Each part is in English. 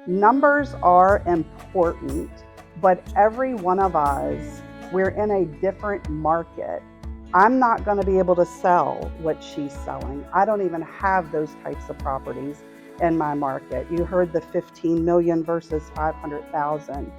Numbers are important, but every one of us, we're in a different market. I'm not going to be able to sell what she's selling. I don't even have those types of properties in my market. You heard the 15 million versus 500,000.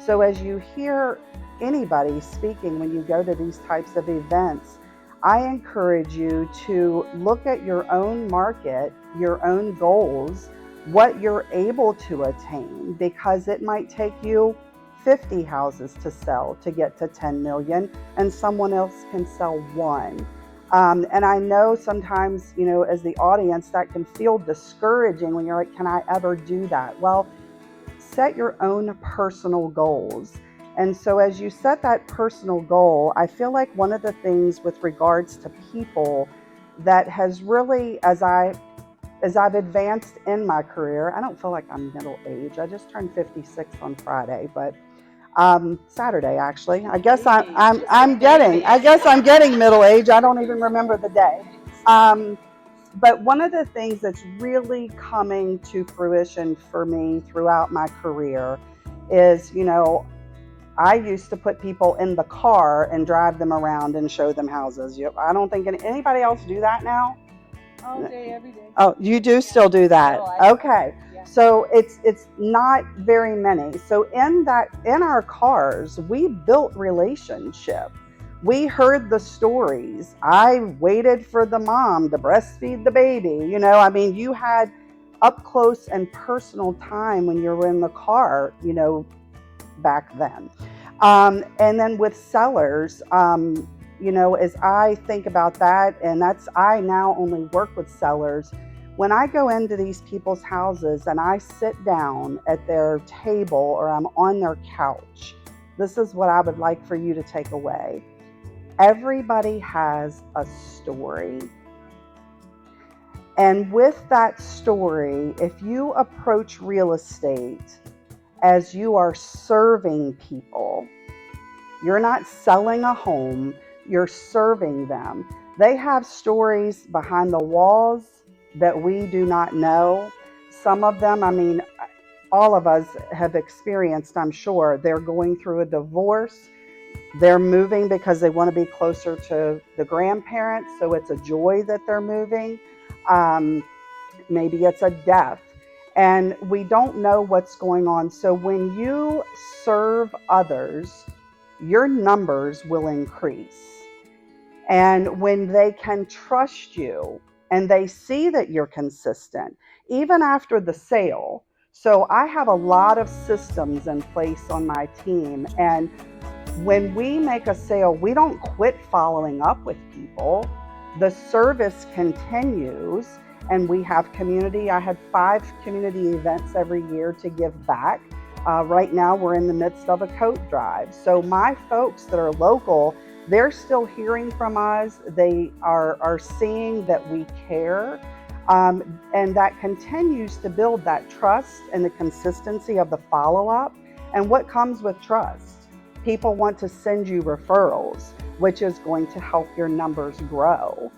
So as you hear anybody speaking when you go to these types of events, I encourage you to look at your own market, your own goals, what you're able to attain, because it might take you 50 houses to sell to get to 10 million, and someone else can sell one. And I know sometimes, as the audience, that can feel discouraging when you're like, can I ever do that? Well, set your own personal goals. And so as you set that personal goal, I feel like one of the things with regards to people that has really, as I've advanced in my career, I don't feel like I'm middle age. I just turned 56 on Friday, but Saturday actually. I guess I'm getting middle age. I don't even remember the day. But one of the things that's really coming to fruition for me throughout my career is, I used to put people in the car and drive them around and show them houses. I don't think anybody else do that now. All day, every day. Oh, you do still do that? Okay. Yeah. So it's not very many. So in our cars, we built relationship. We heard the stories. I waited for the mom to breastfeed the baby. You had up close and personal time when you were in the car, back then. And then with sellers, as I think about that, and I now only work with sellers. When I go into these people's houses and I sit down at their table or I'm on their couch, this is what I would like for you to take away. Everybody has a story. And with that story, if you approach real estate as you are serving people, you're not selling a home, you're serving them. They have stories behind the walls that we do not know. Some of them, all of us have experienced, I'm sure, they're going through a divorce. They're moving because they want to be closer to the grandparents, so it's a joy that they're moving. Maybe it's a death, and we don't know what's going on. So when you serve others, your numbers will increase. And when they can trust you and they see that you're consistent, even after the sale. So I have a lot of systems in place on my team. And when we make a sale, we don't quit following up with people. The service continues, and we have community. I had 5 community events every year to give back. Right now, we're in the midst of a coat drive. So my folks that are local, they're still hearing from us. They are seeing that we care. And that continues to build that trust and the consistency of the follow-up. And what comes with trust? People want to send you referrals, which is going to help your numbers grow.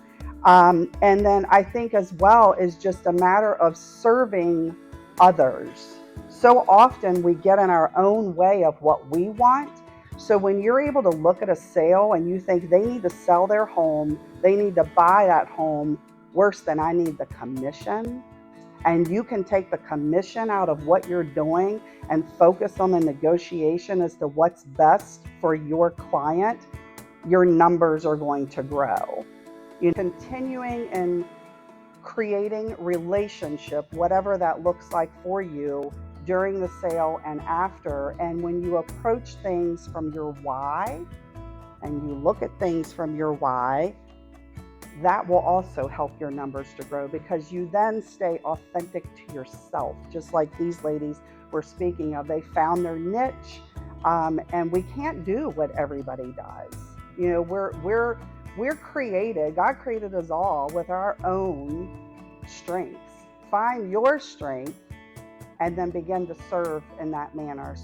And then I think as well is just a matter of serving others. So often we get in our own way of what we want. So when you're able to look at a sale and you think they need to sell their home, they need to buy that home, worse than I need the commission, and you can take the commission out of what you're doing and focus on the negotiation as to what's best for your client, your numbers are going to grow. Continuing and creating relationship, whatever that looks like for you during the sale and after. And when you approach things from your why and you look at things from your why, that will also help your numbers to grow, because you then stay authentic to yourself. Just like these ladies were speaking of, they found their niche, and we can't do what everybody does. We're created. God created us all with our own strengths. Find your strength and then begin to serve in that manner. So